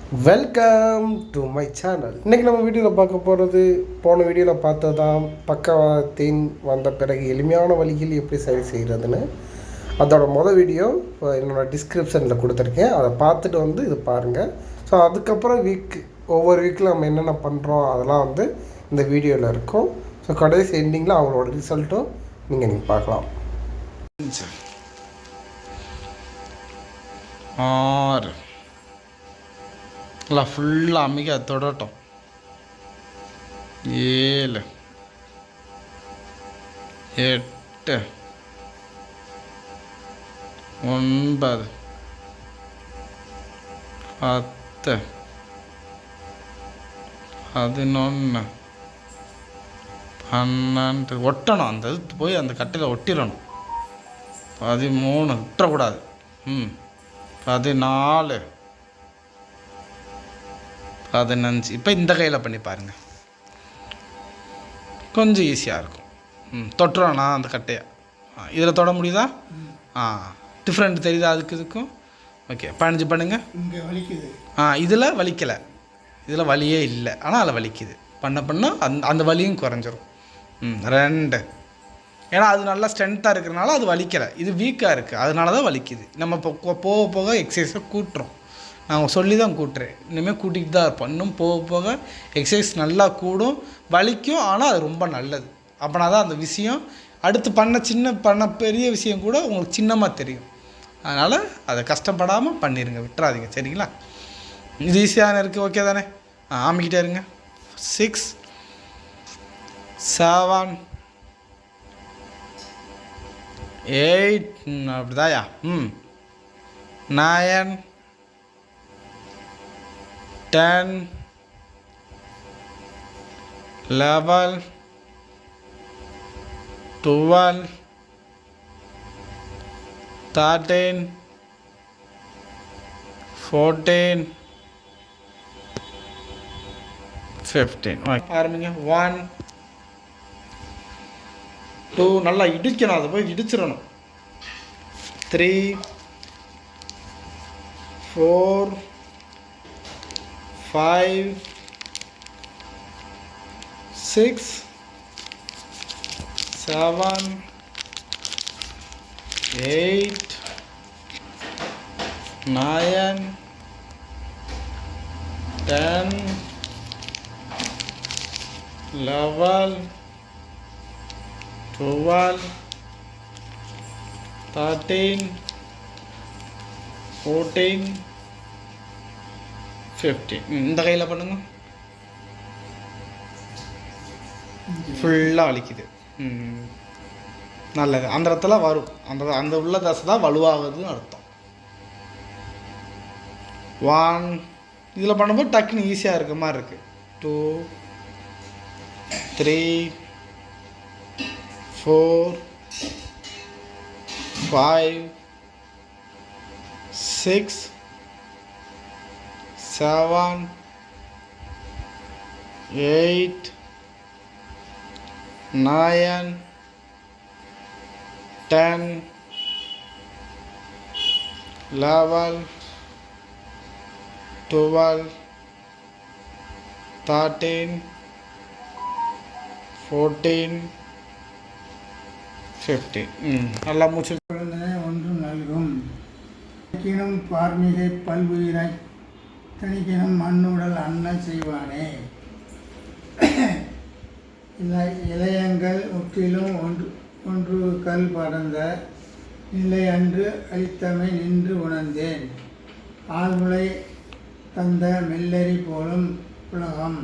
Welcome to my channel. இன்றைக்கி நம்ம வீடியோவில் பார்க்க போகிறது, போன வீடியோவில் பார்த்ததான் பக்கவாதத்தின் வந்த பிறகு எளிமையான வழியில் எப்படி சரி செய்கிறதுன்னு. அதோட வீடியோ என்னோடய டிஸ்கிரிப்ஷனில் கொடுத்துருக்கேன். அதை பார்த்துட்டு இது பாருங்கள். ஸோ அதுக்கப்புறம் ஒவ்வொரு வீக்கில் நம்ம என்னென்ன பண்ணுறோம் அதெல்லாம் இந்த வீடியோவில் இருக்கும். ஸோ கடைசி எண்டிங்கில் அவங்களோட ரிசல்ட்டும் நீங்கள் பார்க்கலாம். நல்லா ஃபுல்லாக அமைக்க தொடட்டும். 7 8 9 10 11 12 ஒட்டணும். அந்த இது போய் அந்த கட்டையில் ஒட்டிடணும். 13 விட்டுறக்கூடாது. 14 15. இப்போ இந்த கையில் பண்ணி பாருங்கள், கொஞ்சம் ஈஸியாக இருக்கும். தொட்டுறோண்ணா அந்த கட்டையை. இதில் தொட முடியுதா? டிஃப்ரெண்ட் தெரியுதா அதுக்கு இதுக்கும்? ஓகே, 15 பண்ணுங்கள். இங்கே வலிக்குது. இதில் வலிக்கலை, இதில் வலியே இல்லை, ஆனால் அதில் வலிக்குது. பண்ண அந்த வலியும் குறைஞ்சிரும். 2. ஏன்னா அது நல்லா ஸ்ட்ரென்த்தாக இருக்கிறனால அது வலிக்கலை, இது வீக்காக இருக்குது, அதனால தான் வலிக்குது. நம்ம இப்போ போக போக எக்ஸசைஸை கூட்டுறோம். நான் சொல்லி தான் கூட்டுறேன், இனிமேல் கூட்டிகிட்டு தான் இருப்போம். இன்னும் போக போக எக்ஸசைஸ் நல்லா கூடும், வலிக்கும், ஆனால் அது ரொம்ப நல்லது. அப்படின்னா தான் அந்த விஷயம் அடுத்து பண்ண பெரிய விஷயம் கூட உங்களுக்கு சின்னமாக தெரியும். அதனால் அதை கஷ்டப்படாமல் பண்ணிடுங்க, விட்டுறாதீங்க. சரிங்களா? இது ஈஸியான இருக்குது. ஓகே தானே? ஆமிக்கிட்டே இருங்க. 6 7 8 அப்படிதாயா? 9 10 11 12 13 14 15. ஆரம்பிங்க. 1 2 நல்லா இடிக்கணும், அதை போய் இடிச்சிடணும். 3 4 5 6 7 8 9 10 11 12 13 14 15. இந்த கையில் பண்ணுங்க. ஃபுல்லாக வலிக்குது. நல்லது. அந்த இடத்துல வரும், அந்த உள்ள தசை தான் வலுவாகுதுன்னு அர்த்தம். 1 இதில் பண்ணும்போது டக்குன்னு ஈஸியாக இருக்க மாதிரி இருக்குது. 2 3 4 5 6 7 8 9 10 11 12 13 14 15. நல்லா மூச்சு. ஒன்றும் நல்கும் தனிக்கினும் பார்மிகை பல்வுயிராய் தனிக்கினும் மண்ணுடல் அண்ணல் செய்வானே. இளையங்கள் முற்றிலும் ஒன்று கல் படர்ந்த நிலை அன்று அளித்தமை நின்று உணர்ந்தேன். ஆழ்முளை தந்த மெல்லரி போலும் உலகம்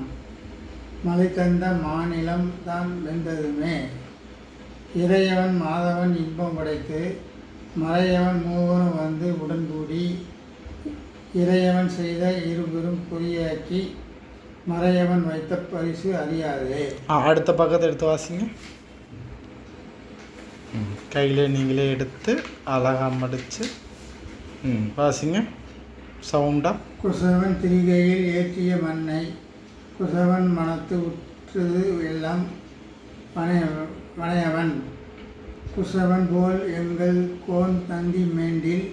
மலை தந்த மாநிலம் தான் வெந்ததுமே. இறையவன் மாதவன் இன்பம் படைத்து மறையவன் மூவரும் வந்து உடன்கூடி இறையவன் செய்த இருபெரும் பொறியாக்கி மறையவன் வைத்த பரிசு அறியாதே. அடுத்த பக்கத்தை எடுத்து வாசிங்க. கையில் நீங்களே எடுத்து அழகாக மடித்து வாசிங்க சவுண்டாக. குசவன் திரிகையில் ஏற்றிய மண்ணை குசவன் மனத்து உற்றது எல்லாம் வனையவன் குசவன் போல் எங்கள் கோன் தந்தி மேண்டில்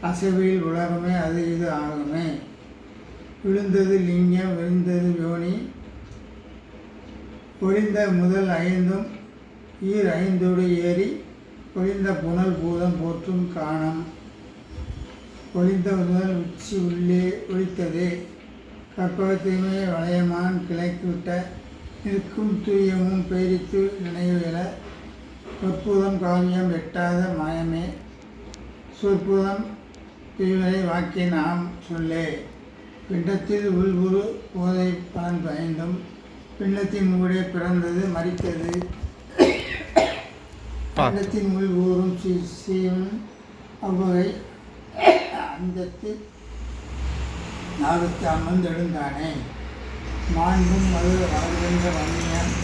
அசைவில் உலகமே அது இது ஆகுமே. விழுந்தது லிங்கம் விழுந்தது யோனி ஒளிந்த முதல் ஐந்தும் ஈர் ஐந்தோடு ஏறி ஒளிந்த புனல் பூதம் போற்றும் காணம் ஒளிந்த முதல் உச்சி உள்ளே ஒழித்ததே கற்பகத்தையுமே வளையமான் கிளைத்துவிட்ட நிற்கும் தூயமும் பேரித்து நினைவுகள சொற்புதம் காவியம் எட்டாத மாயமே சொற்புதம் தூய்வரை வாக்கி நாம் சொல்லே பிண்டத்தில் உள்குரு போதை பலன் பயந்தும் பிண்டத்தின் ஊடே பிறந்தது மறித்தது பிண்டத்தின் உள் ஊறும் சீவன் அவ்வகை அந்தத்தில் நாகத்து அமர்ந்தெழுந்தானே மாண்பும் மது வாழ்கின்ற வன்னியன்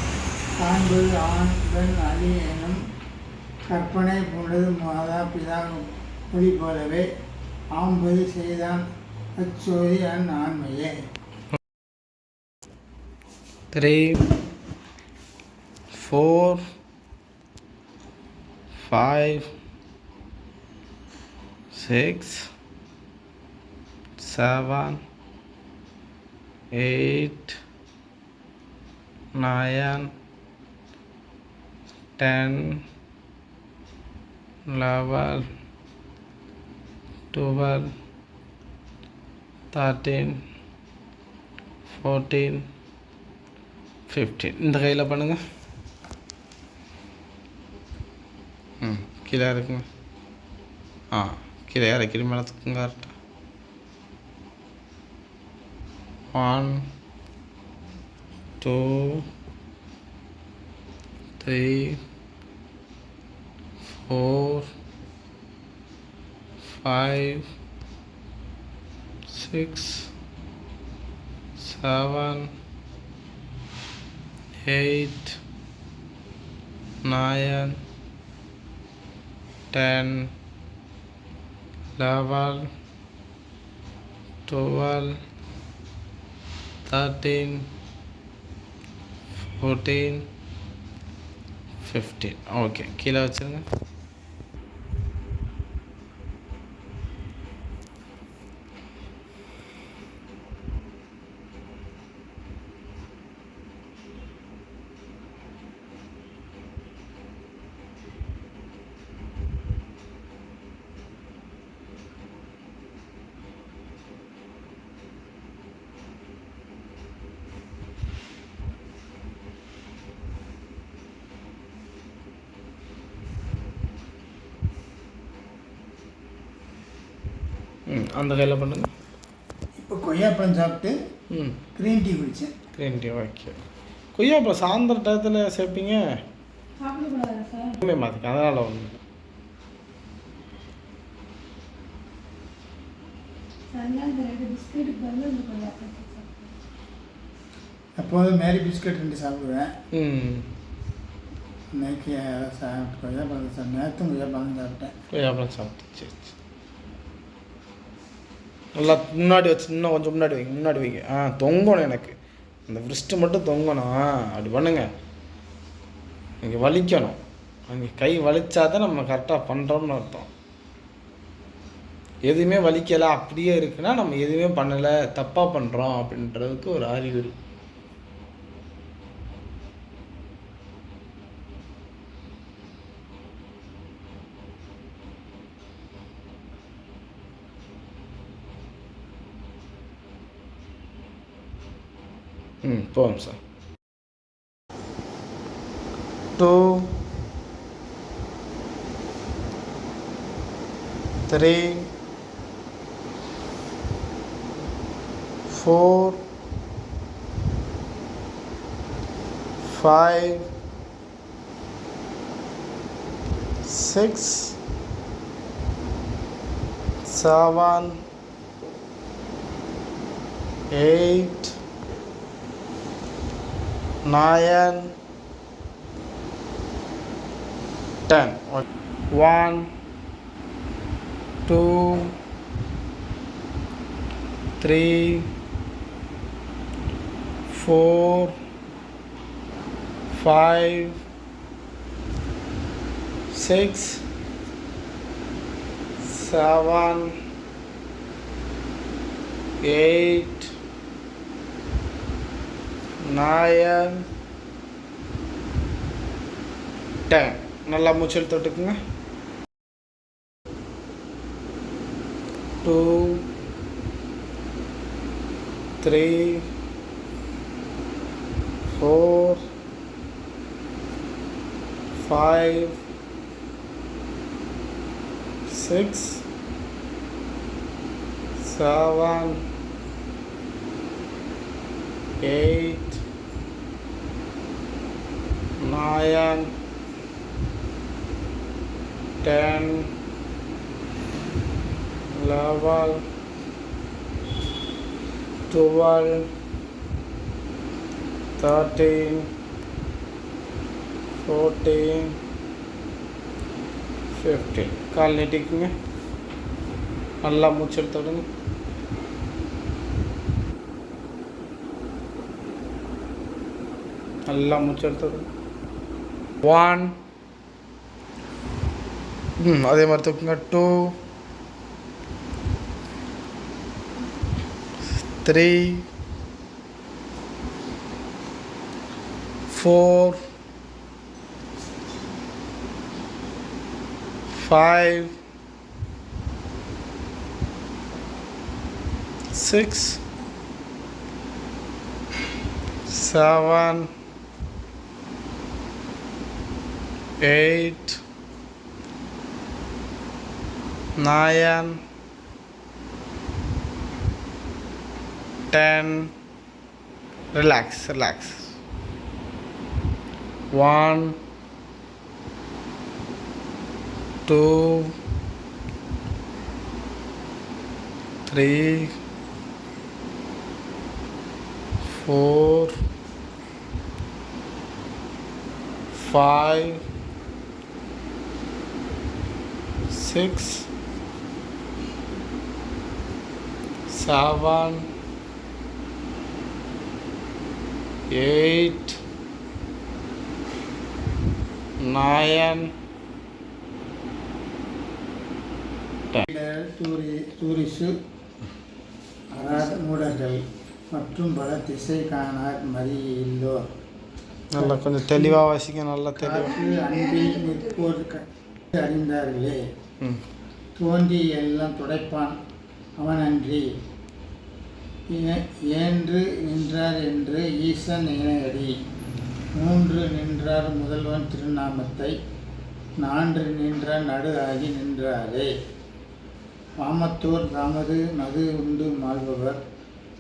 காண்பது ஆண் பெண் அலி எனும் கற்பனை போன்றது மாதா பிதா ஒளி போலவே ஆம்பது செய்தான் அச்சோதி ஆண்மையே 3 4 5 6 7 8 9 10 11 12 13 14 15 இந்த கையில் பண்ணுங்க கீழே இருக்குங்க கீழே இறக்கிற மேலே தூக்குங்க கரெக்டாக 1 2 3 4 5 6 7 8 9 10 11 12 13 14 15 ஓகே கீழே வச்சுருங்க அந்த கையில் பண்ணுங்க இப்போ கொய்யாப்பழம் சாப்பிட்டு க்ரீன் டீ குடித்தேன் க்ரீன் டீ ஓகே கொய்யாப்பழம் சாயந்தர டயத்தில் சேர்ப்பீங்க மாற்றிக்க அதனால் ஒன்று எப்போதும் மேரி பிஸ்கட் 2 சாப்பிடுவேன் இன்னைக்கு கொய்யாப்பழம் நேற்றும் கொய்யாப்பழம் சாப்பிட்டேன் கொய்யாப்பழம் சாப்பிட்டேன் சரி சரி நல்லா முன்னாடி வச்சு இன்னும் கொஞ்சம் முன்னாடி வைங்க தொங்கணும் எனக்கு அந்த விரிஸ்ட்டு மட்டும் தொங்கணும் அப்படி பண்ணுங்க இங்கே வலிக்கணும் அங்கே கை வலிச்சா தான் நம்ம கரெக்டாக பண்ணுறோம்னு அர்த்தம் எதுவுமே வலிக்கலை அப்படியே இருக்குன்னா நம்ம எதுவுமே பண்ணலை தப்பாக பண்ணுறோம் அப்படின்றதுக்கு ஒரு அறிகுறி போவோம் சார் 2 3 4 5 6 7 8 9 10 1 2 3 4 5 6 7 8 9 10. நல்லா மூச்சல் தொட்டுக்குங்க. 2 3 4 5 6 7 8 9 10 11 12 13 14 15. கால் நீட்டிக்குங்க. நல்லா மூச்சல் தொடுங்க. நல்லா மூச்சல் தொடுங்க. 1 அதே மாதிரி தூக்குங்க. 2 3 4 5 6 7 8 9 10. Relax. 1 2 3 4 5 6 7 8 9 தூரிசு அராத மூடர்கள் மற்றும் பல திசை காணார் மறியில்லோர். நல்லா கொஞ்சம் தெளிவாக வாசிக்க. நல்லா தெளிவாக. காற்று அன்பில் நிற்போர் அறிந்தார்களே. தோன்றி எல்லாம் துடைப்பான் அவனன்றி ஏன்று நின்றார் என்று ஈசன் இணையடி. 3 நின்றார் முதல்வன் திருநாமத்தை 4 நின்றார் நடு ஆகி நின்றாரே. காமத்தோர் தமது மது உண்டு மாள்பவர்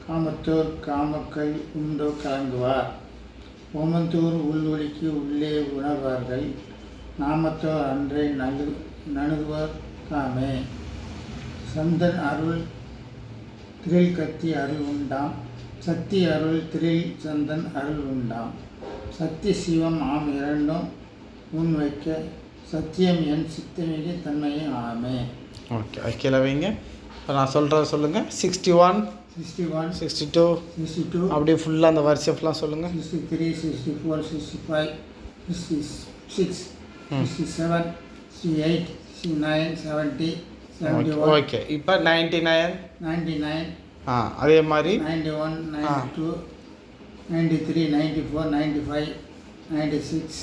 காமத்தோர் காமக்கள் உண்டோ கலங்குவார். ஓமந்தோர் உள்வொலிக்கு உள்ளே உணர்வார்கள் நாமத்தோர் அன்றை நணுகுவர் காமே. சந்தன் அருள் திரில் கத்தி அருள் உண்டாம் சக்தி அருள் திரில் சந்தன் அருள் உண்டாம். சக்தி சிவம் ஆம் இரண்டும் முன் வைக்க சத்தியம் என் சித்தமிகு தன்மையும் ஆமே. ஓகே கீழே வைங்க. இப்போ நான் சொல்கிறத சொல்லுங்கள். 61 62 அப்படியே ஃபுல்லாக அந்த வரிசை ஃபுல்லாக சொல்லுங்கள். 63 64 65 66 67 68 69 70 71. ஓகே இப்போ 99 அதே மாதிரி 91 92 93 94 95 96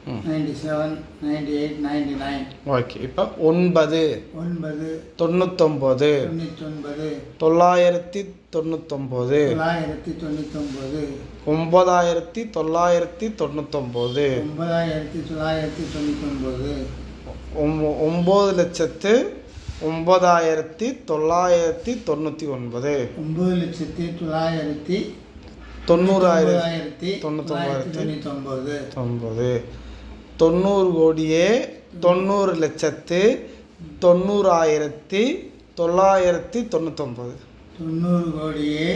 97 98 99. ஓகே இப்போ 9 99 999 9999 90 கோடியே 90,90,999 90 கோடியே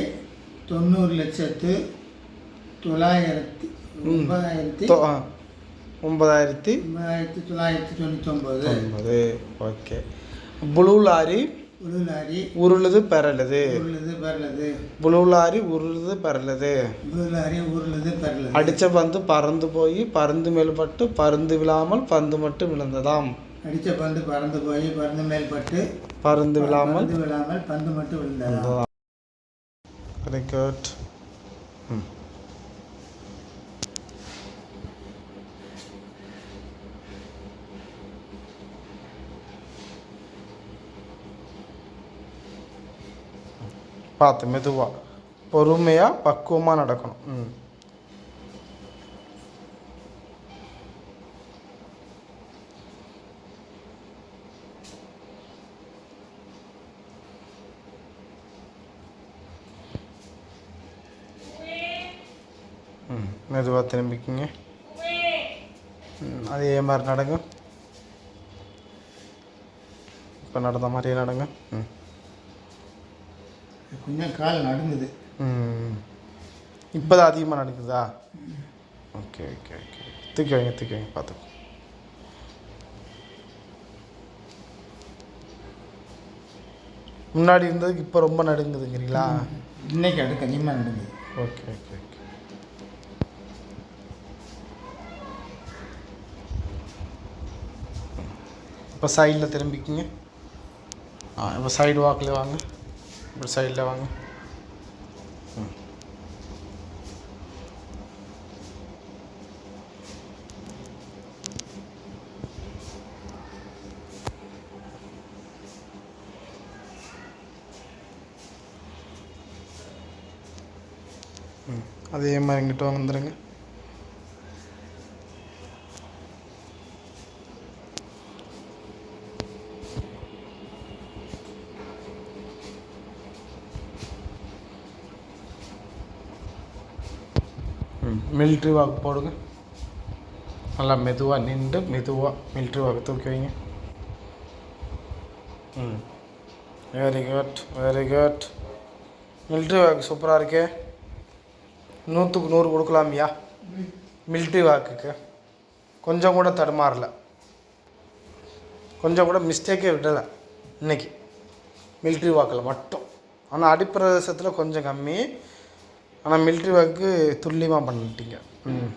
90,09,999. ஓகே. புளூ லாரி உருளுது பெறலுது. புளூ லாரி உருளுது பெறலுது. அடித்த பந்து பறந்து போய் பருந்து மேல்பட்டு பருந்து விழாமல் பந்து மட்டும் விழுந்ததாம். அடித்த பந்து பறந்து போய் பருந்து மேல்பட்டு பருந்து விழாமல் பந்து மட்டும் விழுந்ததாம். Very good. பார்த்து மெதுவாக பொறுமையாக பக்குவமாக நடக்கணும். மெதுவாக திரும்பிக்கிங்க. அதே மாதிரி நடங்க. இப்போ நடந்த மாதிரியே நடங்க. கொஞ்சம் கால் நடுங்குது. இப்போ தான் அதிகமாக நடக்குதா? Okay okay okay. தூக்கி வைங்க பார்த்துக்கோ. முன்னாடி இருந்ததுக்கு இப்போ ரொம்ப நடுங்குதுங்கிறீங்களா? இன்னைக்கு அது கண்டிப்பாக நடுங்குது. Okay okay okay. இப்போ சைடில் திரும்பிக்கிங்க. இப்போ சைடு வாக்கில் வாங்க. இப்படி சைடில் வாங்க. அதே மாதிரி இங்கிட்ட வந்துடுங்க. மிலிட்ரி வாக் போடுங்க. நல்லா மெதுவாக நின்று மெதுவாக மிலிட்ரி வாக் தூக்கி வைங்க. Very good very good. Military walk சூப்பராக இருக்கே. 100க்கு 100 கொடுக்கலாமியா? மிலிட்ரி வாக்குக்கு கொஞ்சம் கூட தடுமாறல, கொஞ்சம் கூட மிஸ்டேக்கே விடலை இன்றைக்கி மிலிட்ரி வாக்கில் மட்டும். ஆனால் அடிப்பிரதேசத்தில் கொஞ்சம் கம்மி. ஆனால் மிலிட்ரி வாக்கு துல்லியமாக பண்ணிட்டீங்க.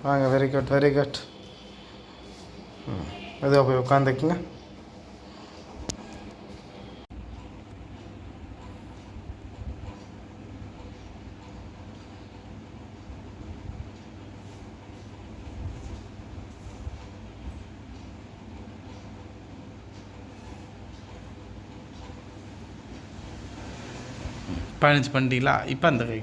வாங்க. Very good very good. மெதுவாக போய் உட்காந்துக்குங்க. பதினஞ்சு பண்ணிட்டீங்களா? இப்போ அந்த கை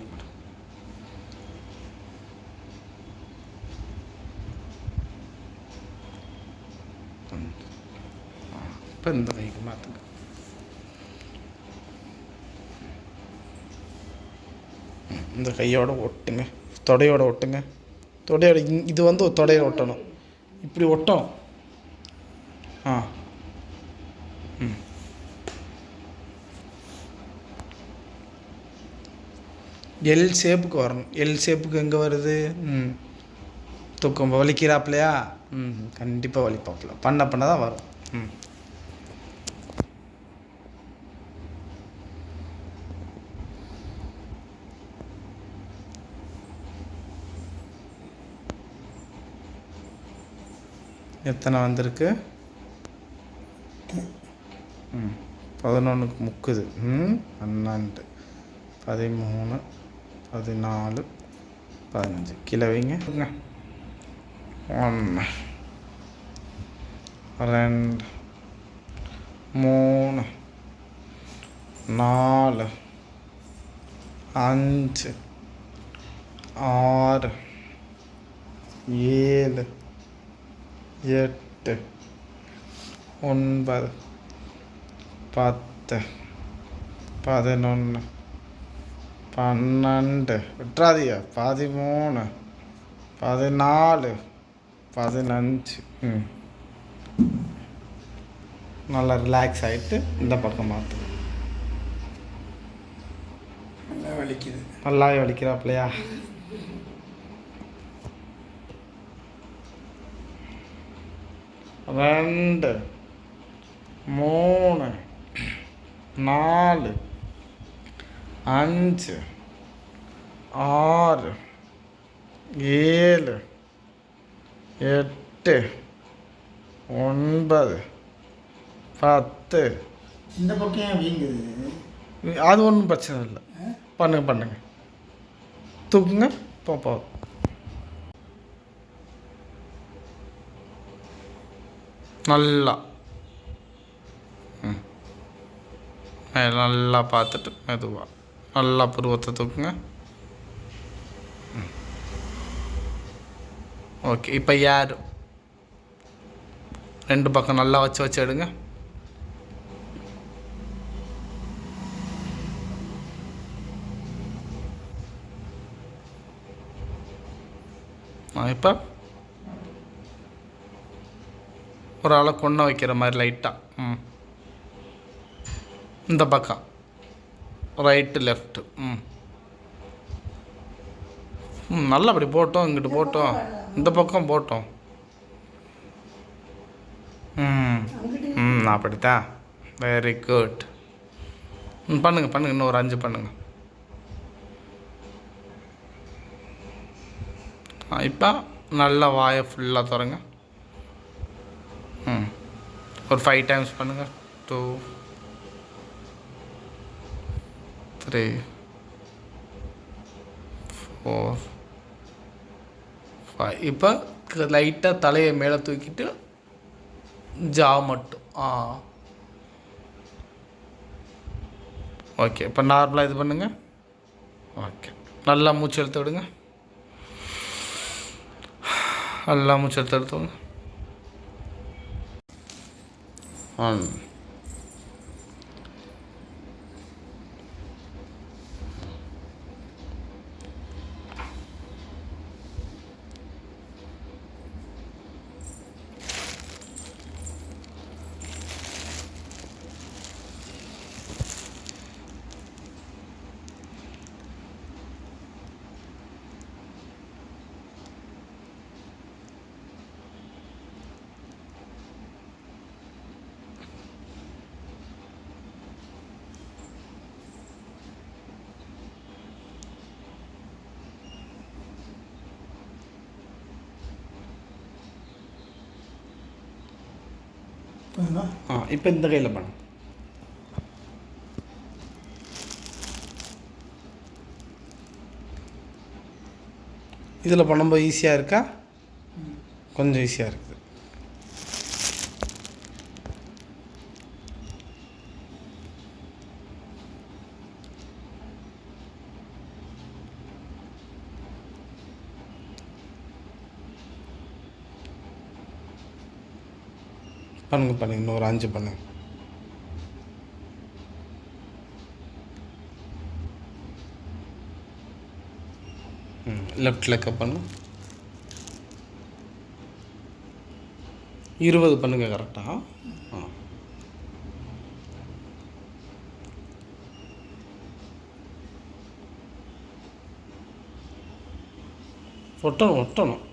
இப்போ இந்த கைக்கு மாற்றுங்க. இந்த கையோட ஒட்டுங்க, தொடையோட ஒட்டுங்க. தொடையோட இது வந்து தொடையை ஒட்டணும், இப்படி ஒட்டணும். எல் ஷேப்புக்கு வரணும். எல் ஷேப்புக்கு எங்கே வருது? தூக்கம் வலிக்கிறாப்லையா? கண்டிப்பாக வலிப்பாப்புல. பண்ண தான் வரும். எத்தனை வந்திருக்கு? 11க்கு முக்குது. 12 13 14 15 கீழே வைங்க. 1 2 3 4 5 6 7 8 9 10 11 12 விட்றாதீங்க, 13 14 15. நல்லா ரிலாக்ஸ் ஆகிட்டு இந்த பக்கம் மாற்று. நல்லா வலிக்குது. நல்லாவே வலிக்கிறாப்லையா? ரெண்டு 3 4 5 6 7 8 9 10. இந்த பக்கம் ஏன் வீங்குது? அது ஒன்றும் பிரச்சனை இல்லை. பண்ணுங்க தூக்குங்க. போப்போ நல்லா நல்லா பார்த்துட்டு மெதுவாக நல்லா புருவத்தை தூக்குங்க. ஓகே. இப்போ யார் 2 பக்கம் நல்லா வச்சு எடுங்க. இப்போ ஒரு ஆளை கொண்டை வைக்கிற மாதிரி லைட்டாக. இந்த பக்கம் ரைட்டு லெஃப்ட்டு. நல்லா அப்படி போட்டோம், இங்கிட்டு போட்டோம், இந்த பக்கம் போட்டோம். அப்படித்தான். Very good. பண்ணுங்க, இன்னும் ஒரு 5 பண்ணுங்க. இப்போ நல்லா வாயை ஃபுல்லாக திறங்க. ஒரு 5 டைம்ஸ் பண்ணுங்க. 2 3 4 5. இப்போ லைட்டாக தலையை மேலே தூக்கிட்டு ஜா மட்டும். ஓகே. இப்போ நார்மலாக இது பண்ணுங்க. ஓகே. நல்லா மூச்சு எடுத்து விடுங்க. நல்லா மூச்சு எடுத்து விடுங்க. இப்போ இந்த கையில் பண்ணு. இதில் பண்ணும்போது ஈஸியாக இருக்கா? கொஞ்சம் ஈஸியாக இருக்குது. பண்ணுங்க, இன்னும் ஒரு 5 பண்ணுங்க. லெஃப்ட் லெக்க பண்ணுங்க. 20 பண்ணுங்க கரெக்டாக. ஒட்டணும்.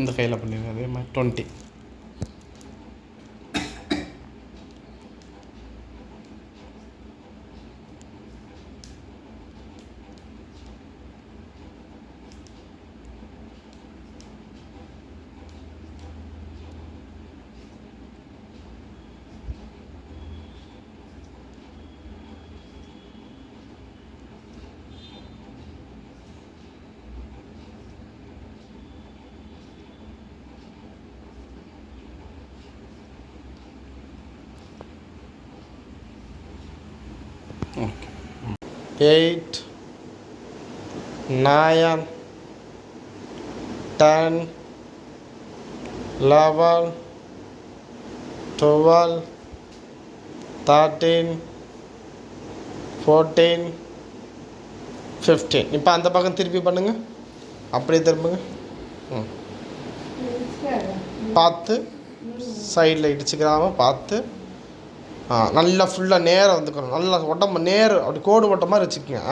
இந்த கையில் பண்ணிடுங்க. அதே மாதிரி 20. Okay. 8 9 10 11 12 13 14 15. இப்போ அந்த பக்கம் திருப்பி பண்ணுங்க. அப்படியே திரும்புங்க. பார்த்து சைடில் இடிச்சுக்கிறாம பார்த்து. நல்லா ஃபுல்லாக நேரம் வந்துக்கணும். நல்லா உடம்பு நேரம் அப்படி கோடு போட்ட மாதிரி வச்சுக்கோங்க.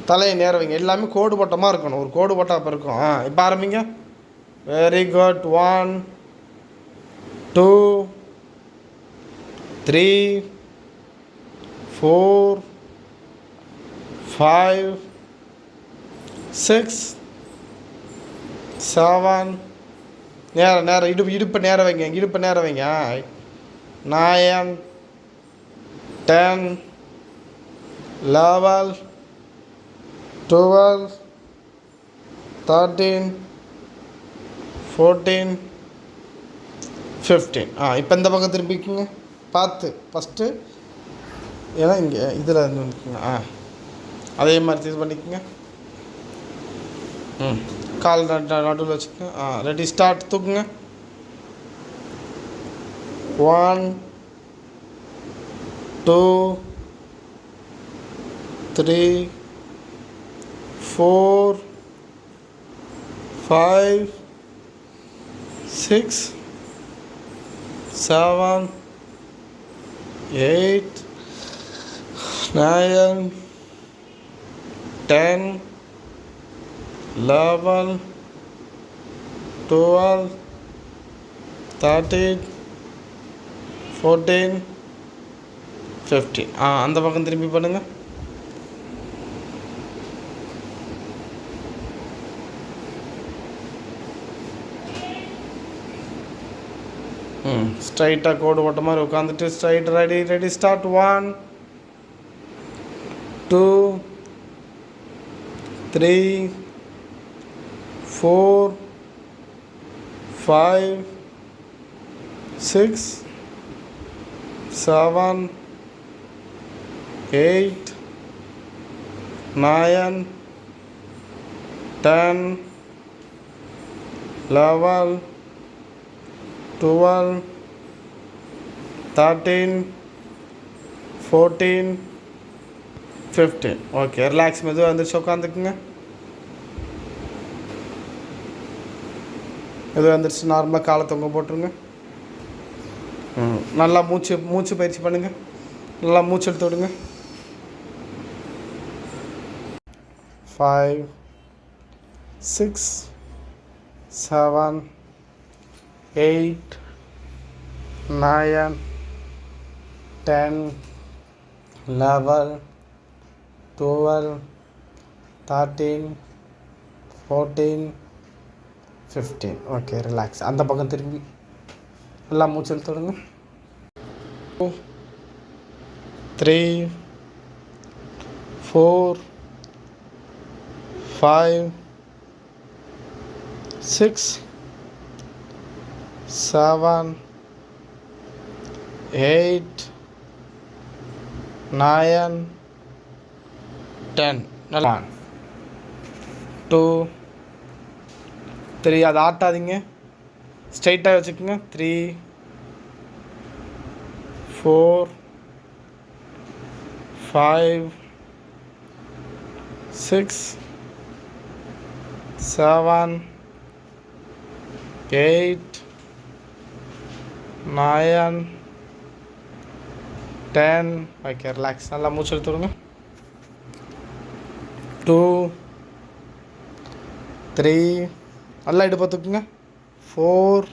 தலையை நேரம் வைங்க. எல்லாமே கோடு போட்டமாக இருக்கணும். ஒரு கோடு போட்டால் அப்போ இருக்கும். இப்போ ஆரம்பிங்க. Very good. 1 2 3 4 5 6 7 நேரம் இடுப்பு நேரம் வைங்க, இடுப்பு நேரம் வைங்க. 9 10 11 12 13 14 15. இப்போ இந்த பக்கம் திரும்பிக்குங்க பார்த்து ஃபஸ்ட்டு. ஏன்னா இங்கே இதில் இருந்து வந்துக்குங்க. அதே மாதிரி இது பண்ணிக்கோங்க. கால் நடுவில் வச்சுக்கோங்க. Ready start. தூக்குங்க. 1 2 3 4 5 6 7 8 9 10 11 12 13 14 15. அந்த பக்கம் திரும்பி பண்ணுங்க. ஸ்ட்ரைட்டாக கோடு ஓட்ட மாதிரி உட்காந்துட்டு straight. Ready start. 1 2 3 4 5 6 7 8 9 10 11 12 13 14 15. Okay, relax. மெதுவாக வந்துருச்சு, உட்காந்துக்குங்க. மெதுவாக வந்துருச்சு. நார்மலாக காலை தொங்க போட்டுருங்க. நல்லா மூச்சு பயிற்சி பண்ணுங்கள். நல்லா மூச்சு எடுத்து விடுங்க. 5 6 7 8 9 10 11 12 13 14 15. Okay, relax. அந்த பக்கம் திரும்பி நல்லா மூச்சு எடுத்து விடுங்க. 2 3 4 5 6 7 8 9 10. 1 2 3. அதை ஆட்டாதீங்க, ஸ்ட்ரைட்டாக வச்சுக்கோங்க. 3 4 5 6 7 8 9 10. Okay, relax. நல்லா மூச்சு எடுத்து விடுங்க. 2 3. நல்லா இடுப்பு தூக்குங்க. 4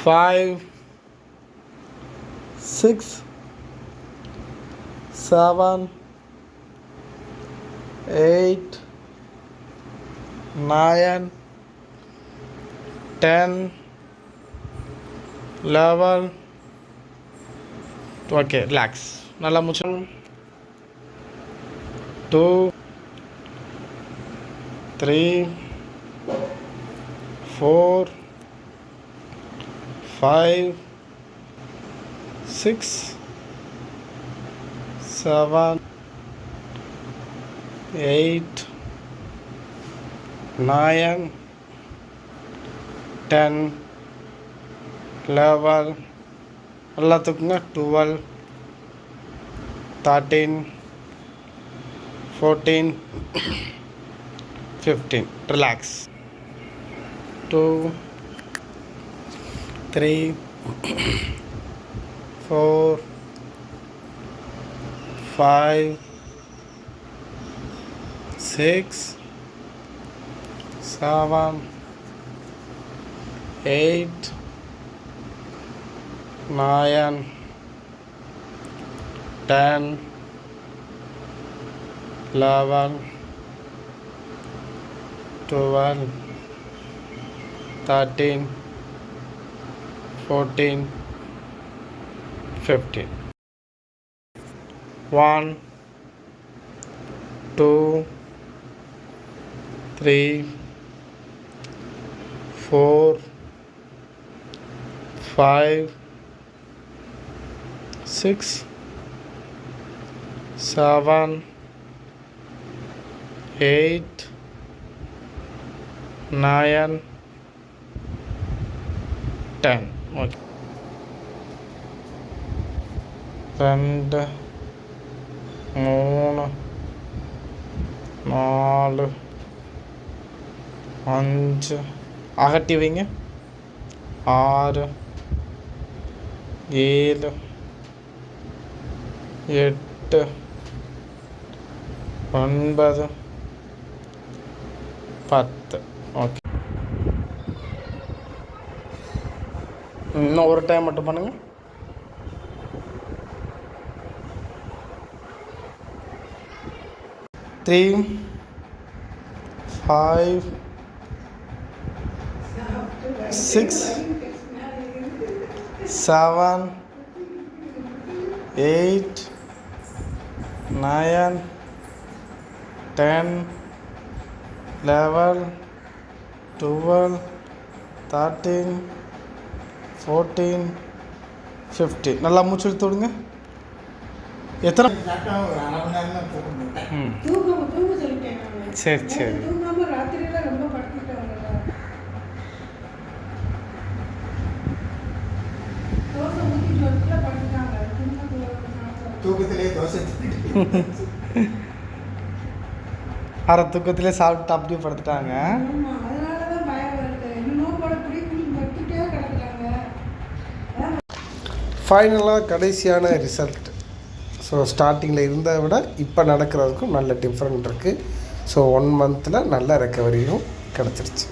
5 6 7 8 9 10 11. Okay, relax. நல்லா மூச்சு. 2 3 4 5 6 7 8 9 10 11. நல்லா தூக்குங்க. 12 13 14 15. ரிலாக்ஸ். 2 3 4 5 6 7 8 9 10 11 12, 13, 14, 15. 1, 2, 3, 4, 5, 6, 7, 8, 9, 10. Okay. 2, 3, 4, 5 அகட்டி வைங்க. 6, 7, 8, 9, 10. ஓகே. இன்னும் ஒரு டைம் மட்டும் பண்ணுங்க. 3, 5, 6, 7, 8, 9, 10, 11, 12, 13, 14, 15. நல்லா மூச்சு இழுத்து விடுங்க. எத்தனை? சாப்பிட்டா ஒரு அரை மணி நேரம் தான் தூக்க மாட்டேன். தூங்க சொல்லிட்டேன் நான். சரி சரி. தூங்காம ராத்திரியெல்லாம் ரொம்ப படுத்திட்டாங்கல்ல. தோசை ஊற்றி சொத்துல படுத்துட்டாங்க. தூக்கத்திலே தோசை அரை தூக்கத்திலே சாப்பிட்டு அப்படியே படுத்துட்டாங்க. ஆமா, அதனாலதான் பயம் வருது. இன்னும் போல பிடிக்குன்னு படுத்துட்டே கிடக்குறாங்க. ஃபைனலாக கடைசியான ரிசல்ட். ஸோ ஸ்டார்டிங்கில் இருந்ததை விட இப்போ நடக்கிறதுக்கும் நல்ல டிஃப்ரெண்ட் இருக்குது. ஸோ 1 மந்தில் நல்ல ரெக்கவரியும் கிடச்சிருச்சு.